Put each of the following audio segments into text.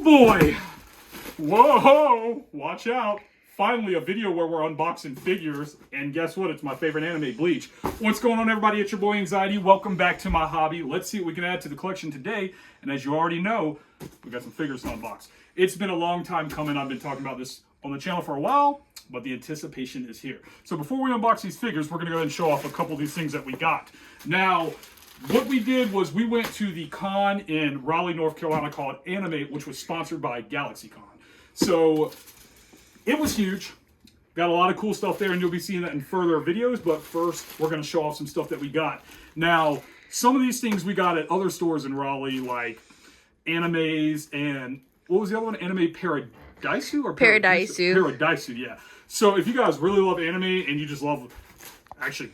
boy! Whoa! Watch out! Finally, a video where we're unboxing figures, and guess what? It's my favorite anime, Bleach. What's going on, everybody? It's your boy Anxiety. Welcome back to my hobby. Let's see what we can add to the collection today. And as you already know, we got some figures to unbox. It's been a long time coming. I've been talking about this on the channel for a while, but the anticipation is here. So before we unbox these figures, we're going to go ahead and show off a couple of these things that we got. Now, what we did was we went to the con in Raleigh, North Carolina called Animate, which was sponsored by GalaxyCon. So it was huge. Got a lot of cool stuff there, and you'll be seeing that in further videos. But first, we're going to show off some stuff that we got. Now, some of these things we got at other stores in Raleigh, like Animes and what was the other one? Anime Paradisu? Or Paradisu. Paradisu, yeah. So if you guys really love anime and you just love, actually,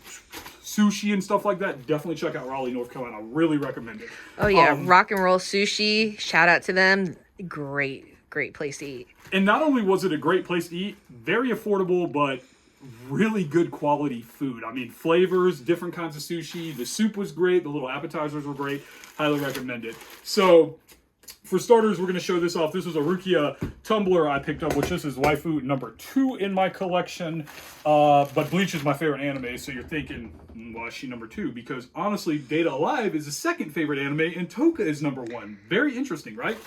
sushi and stuff like that, definitely check out Raleigh, North Carolina. I really recommend it. Oh, yeah. Rock and Roll Sushi. Shout out to them. Great place to eat. And not only was it a great place to eat, very affordable, but really good quality food. I mean, flavors, different kinds of sushi. The soup was great. The little appetizers were great. Highly recommend it. So, for starters, we're going to show this off. This was a Rukia tumbler I picked up, which this is waifu number 2 in my collection. But Bleach is my favorite anime, so you're thinking, why is she number 2? Because honestly, Data Alive is the second favorite anime, and Toka is number 1. Very interesting, right?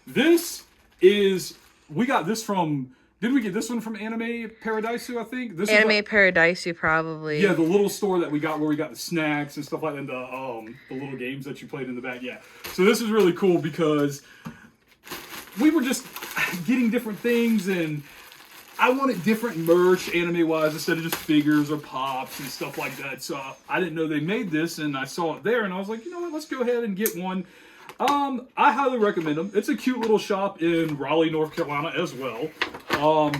This is, we got this from, did we get this one from Anime Paradisu, I think? This Anime Paradisu, probably. Yeah, the little store that we got where we got the snacks and stuff like that, and the little games that you played in the back. Yeah. So this is really cool because we were just getting different things, and I wanted different merch anime-wise instead of just figures or pops and stuff like that. So I didn't know they made this, and I saw it there, and I was like, you know what, let's go ahead and get one. I highly recommend them. It's a cute little shop in Raleigh, North Carolina as well.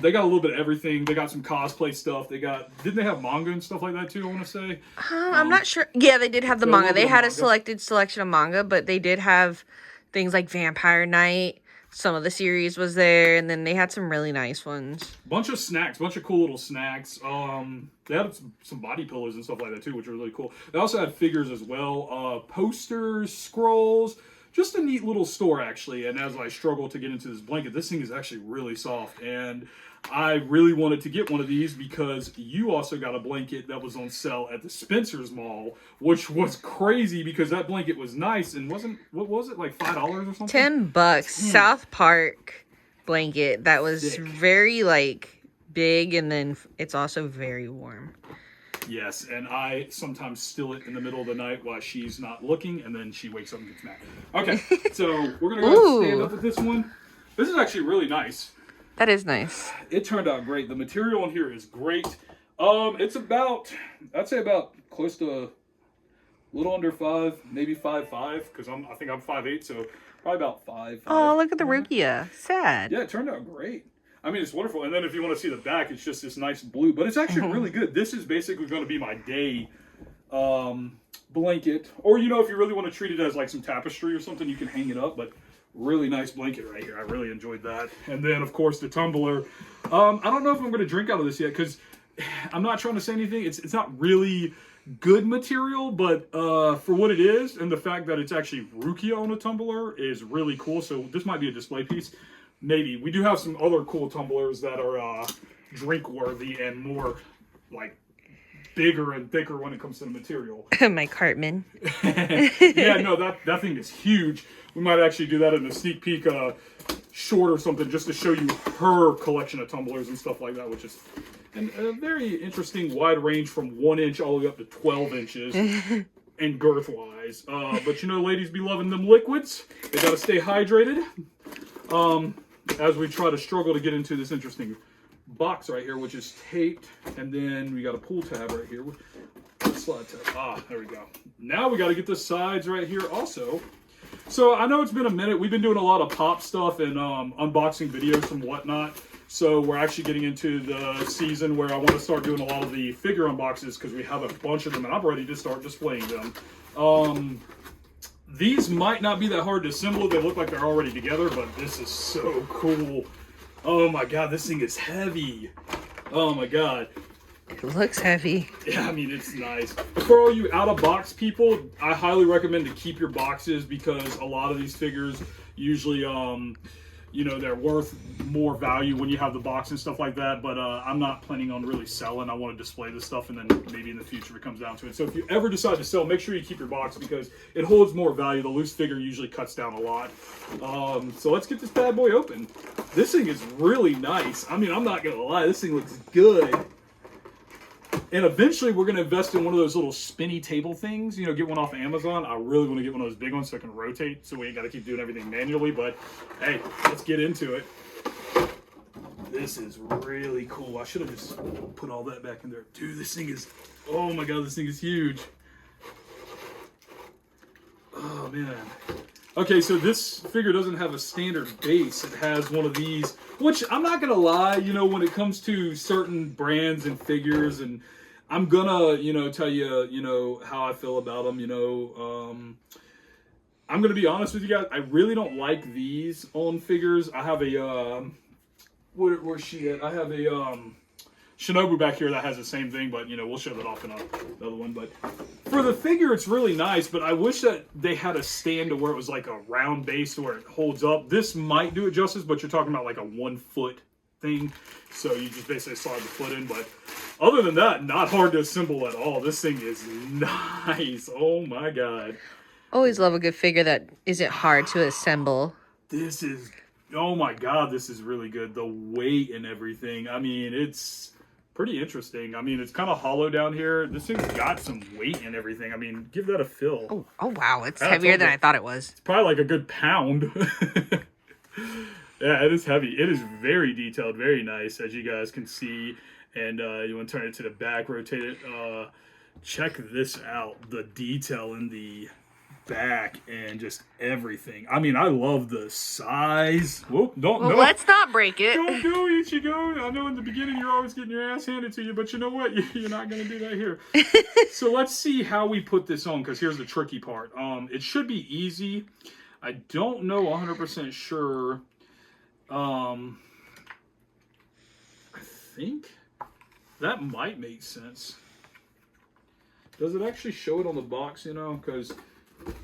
They got a little bit of everything. They got some cosplay stuff. Didn't they have manga and stuff like that too, I want to say? I'm not sure. Yeah, they did have the manga. They had a selection of manga, but they did have things like Vampire Night. Some of the series was there, and then they had some really nice ones. Bunch of snacks, bunch of cool little snacks. They had some body pillows and stuff like that too, which were really cool. They also had figures as well, posters, scrolls. Just a neat little store, actually. And as I struggle to get into this blanket, this thing is actually really soft. And I really wanted to get one of these because you also got a blanket that was on sale at the Spencer's Mall, which was crazy because that blanket was nice and wasn't, what was it, like $5 or something? $10. South Park blanket that was Sick. very, like, big, and then it's also very warm. Yes, and I sometimes steal it in the middle of the night while she's not looking, and then she wakes up and gets mad. Okay, so we're going to go ahead and stand up with this one. This is actually really nice. That is nice. It turned out great. The material in here is great. It's about, I'd say about close to a little under 5, maybe 5'5", because I think I'm 5'8", so probably about 5'5". Oh, look at the Rukia. Sad. Yeah, it turned out great. I mean, it's wonderful. And then if you want to see the back, it's just this nice blue. But it's actually really good. This is basically going to be my day blanket. Or, you know, if you really want to treat it as like some tapestry or something, you can hang it up. But really nice blanket right here. I really enjoyed that. And then, of course, the tumbler. I don't know if I'm going to drink out of this yet because I'm not trying to say anything. It's not really good material, but for what it is and the fact that it's actually Rukia on a tumbler is really cool. So this might be a display piece. Maybe. We do have some other cool tumblers that are drink worthy and more like bigger and thicker when it comes to the material. My Cartman. Yeah, no, that thing is huge. We might actually do that in a sneak peek short or something just to show you her collection of tumblers and stuff like that, which is a very interesting wide range from 1 inch all the way up to 12 inches. And girth wise. But you know, ladies be loving them liquids. They gotta stay hydrated. As we try to struggle to get into this interesting box right here, which is taped, and then we got a pull tab right here. Slide tab. There we go. Now we got to get the sides right here also. So I know it's been a minute. We've been doing a lot of pop stuff and unboxing videos and whatnot. So we're actually getting into the season where I want to start doing a lot of the figure unboxes because we have a bunch of them and I'm ready to start displaying them. These might not be that hard to assemble. They look like they're already together, but this is so cool. Oh my god, this thing is heavy. Oh my god. It looks heavy. Yeah, I mean, it's nice. For all you out-of-box people, I highly recommend to keep your boxes because a lot of these figures usually you know, they're worth more value when you have the box and stuff like that. But I'm not planning on really selling. I want to display this stuff, and then maybe in the future it comes down to it. So if you ever decide to sell, make sure you keep your box because it holds more value. The loose figure usually cuts down a lot. So let's get this bad boy open. This thing is really nice. I mean, I'm not gonna lie, this thing looks good. And eventually we're going to invest in one of those little spinny table things, you know, get one off of Amazon. I really want to get one of those big ones so I can rotate so we ain't got to keep doing everything manually. But hey, let's get into it. This is really cool. I should have just put all that back in there. Dude, this thing is, oh my God, this thing is huge. Oh man. Okay, so this figure doesn't have a standard base. It has one of these, which I'm not gonna lie, you know, when it comes to certain brands and figures, and I'm gonna, you know, tell you, you know, how I feel about them, you know, I'm gonna be honest with you guys. I really don't like these on figures. I have a, where's she at? I have a, Shinobu back here that has the same thing, but you know, we'll show that off in another one. But for the figure, it's really nice, but I wish that they had a stand to where it was like a round base to where it holds up. This might do it justice, but you're talking about like a 1 foot thing. So you just basically slide the foot in. But other than that, not hard to assemble at all. This thing is nice. Oh my God. Always love a good figure that isn't hard to assemble. This is, oh my God, this is really good. The weight and everything. I mean, it's pretty interesting. I mean, it's kind of hollow down here. This thing's got some weight and everything. I mean, give that a feel. Oh wow, it's heavier than I thought it was. It's probably like a good pound. Yeah, it is heavy. It is very detailed, very nice, as you guys can see. And you want to turn it to the back, rotate it. Check this out. The detail in the back and just everything. I mean, I love the size. Whoop, well, let's not break it. Don't go, Ichigo. I know in the beginning you're always getting your ass handed to you, but you know what? You're not going to do that here. So let's see how we put this on, because here's the tricky part. It should be easy. I don't know 100% sure. I think that might make sense. Does it actually show it on the box, you know? Because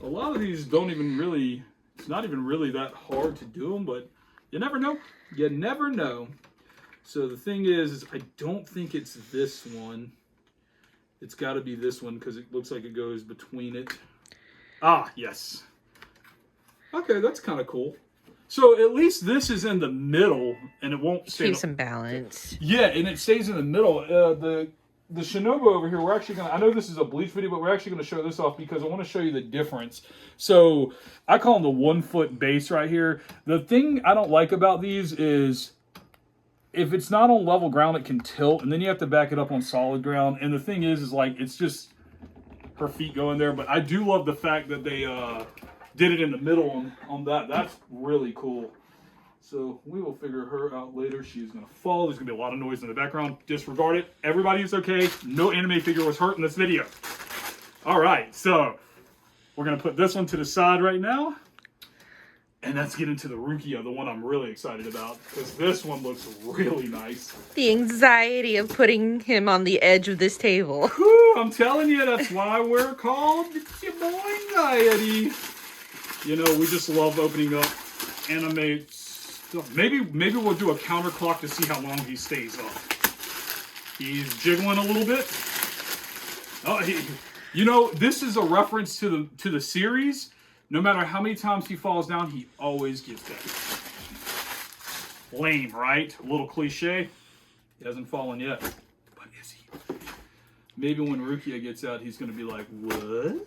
a lot of these don't even really, it's not even really that hard to do them, but you never know. You never know. So the thing is I don't think it's this one. It's got to be this one because it looks like it goes between it. Ah, yes. Okay, that's kind of cool. So at least this is in the middle and it won't stay. Keep some balance. Yeah, and it stays in the middle. The Shinobu over here, we're actually going to, I know this is a Bleach video, but we're actually going to show this off because I want to show you the difference. So I call them the 1 foot base right here. The thing I don't like about these is if it's not on level ground, it can tilt, and then you have to back it up on solid ground. And the thing is like, it's just her feet go in there. But I do love the fact that they did it in the middle on that. That's really cool. So we will figure her out later. She's going to fall. There's going to be a lot of noise in the background. Disregard it. Everybody is okay. No anime figure was hurt in this video. All right. So we're going to put this one to the side right now. And let's get into the Rukia, the one I'm really excited about. Because this one looks really nice. The anxiety of putting him on the edge of this table. Whew, I'm telling you, that's why we're called your boy Anxiety. You know, we just love opening up Animate. Maybe we'll do a counterclock to see how long he stays up. He's jiggling a little bit. Oh, you know, this is a reference to the series. No matter how many times he falls down, he always gets that. Lame, right? A little cliche. He hasn't fallen yet, but is he? Maybe when Rukia gets out, he's gonna be like, "What?"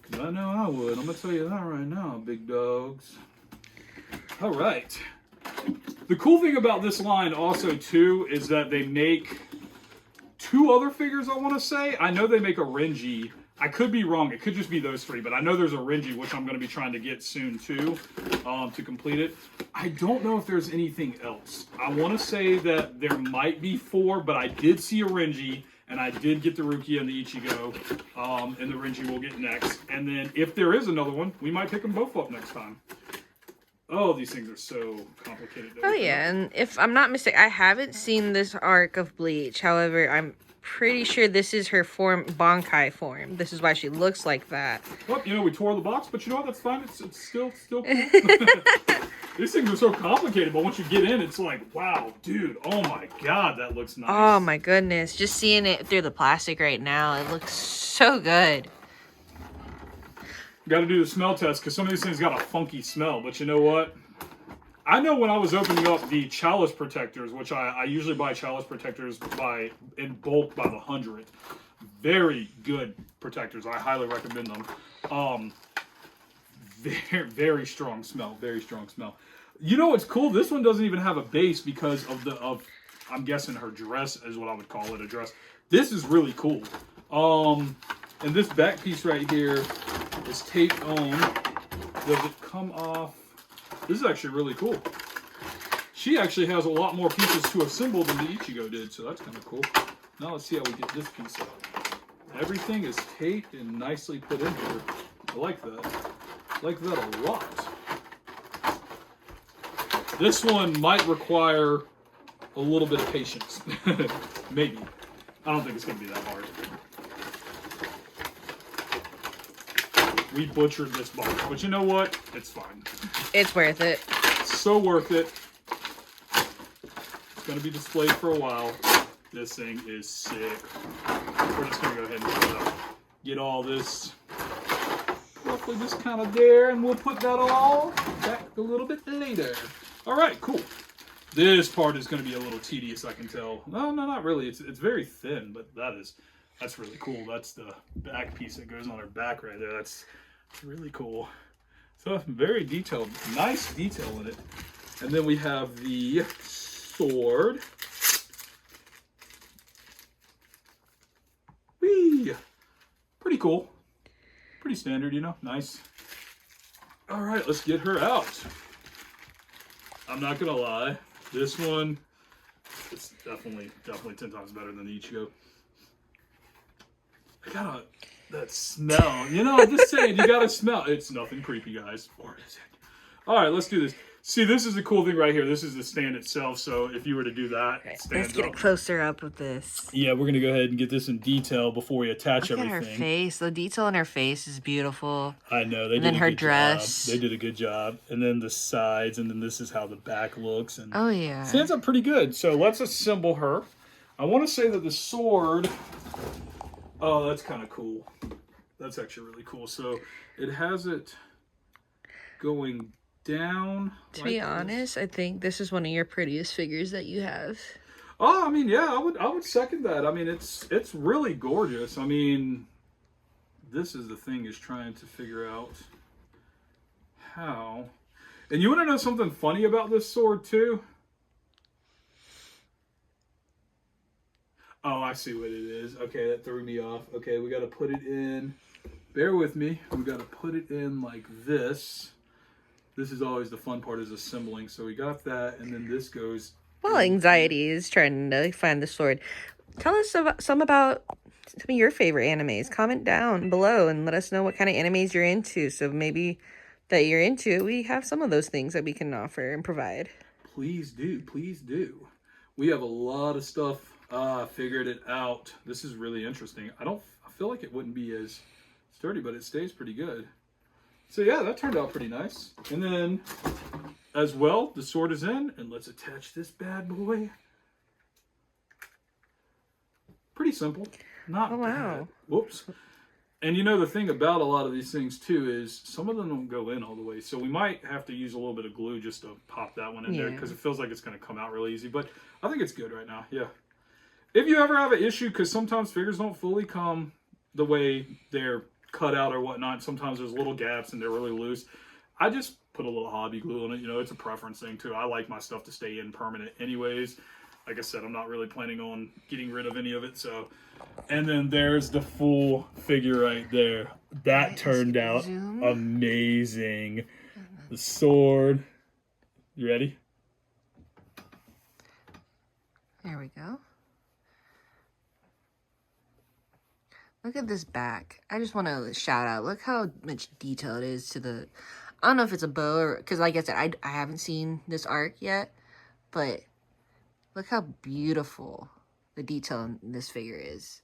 Because I know I would. I'm gonna tell you that right now, big dogs. All right. The cool thing about this line also, too, is that they make 2 other figures, I want to say. I know they make a Renji. I could be wrong. It could just be those 3, but I know there's a Renji, which I'm going to be trying to get soon, too, to complete it. I don't know if there's anything else. I want to say that there might be 4, but I did see a Renji, and I did get the Rukia and the Ichigo, and the Renji we'll get next. And then if there is another one, we might pick them both up next time. Oh, these things are so complicated. Oh, yeah, and if I'm not mistaken, I haven't seen this arc of Bleach. However, I'm pretty sure this is her form, Bankai form. This is why she looks like that. Well, you know, we tore the box, but you know what? That's fine. It's still cool. These things are so complicated, but once you get in, it's like, wow, dude, oh my god, that looks nice. Oh my goodness. Just seeing it through the plastic right now, it looks so good. Got to do the smell test because some of these things got a funky smell, but you know what? I know when I was opening up the chalice protectors, which I usually buy chalice protectors in bulk by the 100. Very good protectors. I highly recommend them. Very, very strong smell. Very strong smell. You know what's cool? This one doesn't even have a base because of I'm guessing her dress is what I would call it, a dress. This is really cool. And this back piece right here is taped on. Does it come off? This is actually really cool. She actually has a lot more pieces to assemble than the Ichigo did, so that's kind of cool. Now let's see how we get this piece out. Everything is taped and nicely put in here. I like that. I like that a lot. This one might require a little bit of patience. Maybe. I don't think it's going to be that hard. We butchered this box, but you know what? It's fine. It's worth it. It's so worth it. It's going to be displayed for a while. This thing is sick. We're just going to go ahead and get all this roughly just kind of there, and we'll put that all back a little bit later. All right, cool. This part is going to be a little tedious, I can tell. No, not really. It's very thin, but that's really cool. That's the back piece that goes on her back right there. That's really cool. So very detailed, nice detail in it. And then we have the sword. Whee! Pretty cool. Pretty standard, you know, nice. All right, let's get her out. I'm not gonna lie, this one, it's definitely 10 times better than the Ichigo. I gotta, that smell, you know, I'm just saying, you gotta smell. It's nothing creepy, guys. Or is it? All right, let's do this. See, this is the cool thing right here. This is the stand itself, so if you were to do that, it stands Let's get up. closer up with this. Yeah, we're gonna go ahead and get this in detail before we attach Look everything. at her face. The detail in her face is beautiful. I know, they And did then a her good dress. job. They did a good job. And then the sides, and then this is how the back looks. And Oh, yeah. stands up pretty good. So let's assemble her. I want to say that the sword, oh, that's kind of cool. That's actually really cool. So it has it going down. To be honest, I think this is one of your prettiest figures that you have. Oh, I mean, yeah, I would second that. I mean, it's really gorgeous. I mean, this is the thing, is trying to figure out how. And you want to know something funny about this sword too? Oh, I see what it is. Okay, that threw me off. Okay, we got to put it in. Bear with me. We got to put it in like this. This is always the fun part, is assembling. So we got that, and then this goes. Well, anxiety is trying to find the sword. Tell us about some of your favorite animes. Comment down below and let us know what kind of animes you're into. So maybe that you're into, we have some of those things that we can offer and provide. Please do. Please do. We have a lot of stuff. Figured it out. This is really interesting. I feel like it wouldn't be as sturdy, but it stays pretty good. So yeah, that turned out pretty nice. And then, as well, the sword is in, and let's attach this bad boy. Pretty simple. Not bad. Whoops. And you know, the thing about a lot of these things too is some of them don't go in all the way. So we might have to use a little bit of glue just to pop that one in there, because it feels like it's going to come out really easy. But I think it's good right now. Yeah. If you ever have an issue, because sometimes figures don't fully come the way they're cut out or whatnot. Sometimes there's little gaps and they're really loose. I just put a little hobby glue on it. You know, it's a preference thing too. I like my stuff to stay in permanent anyways. Like I said, I'm not really planning on getting rid of any of it. So, and then there's the full figure right there. That turned out amazing. The sword. You ready? There we go. Look at this back. I just want to shout out. Look how much detail it is to the... I don't know if it's a bow or... Because like I said, I haven't seen this arc yet. But look how beautiful the detail in this figure is.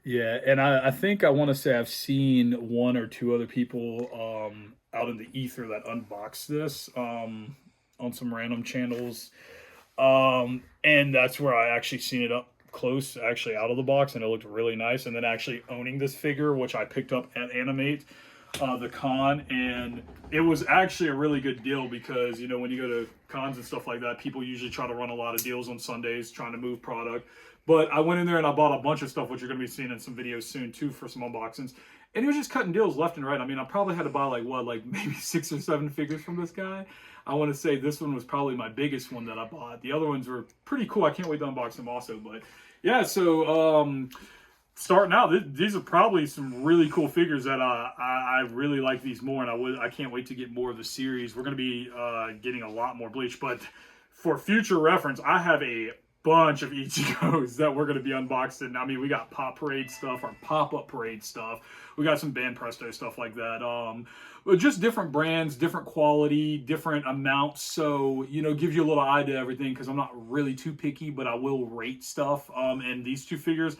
Yeah, and I think I want to say I've seen one or two other people out in the ether that unboxed this on some random channels. And that's where I actually seen it up close, actually out of the box, and it looked really nice. And then actually owning this figure, which I picked up at Animate, the con, and it was actually a really good deal because, you know, when you go to cons and stuff like that, people usually try to run a lot of deals on Sundays trying to move product. But I went in there and I bought a bunch of stuff, which you're going to be seeing in some videos soon too, for some unboxings. And he was just cutting deals left and right. I mean, I probably had to buy like maybe 6 or 7 figures from this guy. I want to say this one was probably my biggest one that I bought. The other ones were pretty cool. I can't wait to unbox them also. But yeah, so starting out, these are probably some really cool figures that I really like these more, and I can't wait to get more of the series. We're going to be getting a lot more Bleach, but for future reference, I have a bunch of Ichigos that we're going to be unboxing. I mean, we got Pop Parade stuff, or Pop-Up Parade stuff. We got some Band Presto stuff like that. But just different brands, different quality, different amounts. So, you know, gives you a little eye to everything because I'm not really too picky, but I will rate stuff. And these two figures,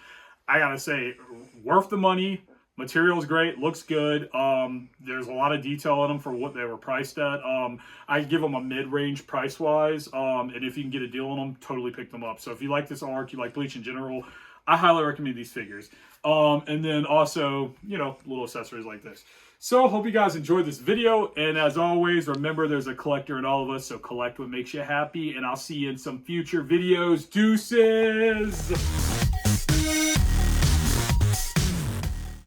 I got to say, worth the money. Material's great, looks good. There's a lot of detail in them for what they were priced at. I give them a mid-range price-wise, and if you can get a deal on them, totally pick them up. So if you like this arc, you like Bleach in general, I highly recommend these figures. And then also, you know, little accessories like this. So hope you guys enjoyed this video, and as always, remember there's a collector in all of us, so collect what makes you happy, and I'll see you in some future videos. Deuces!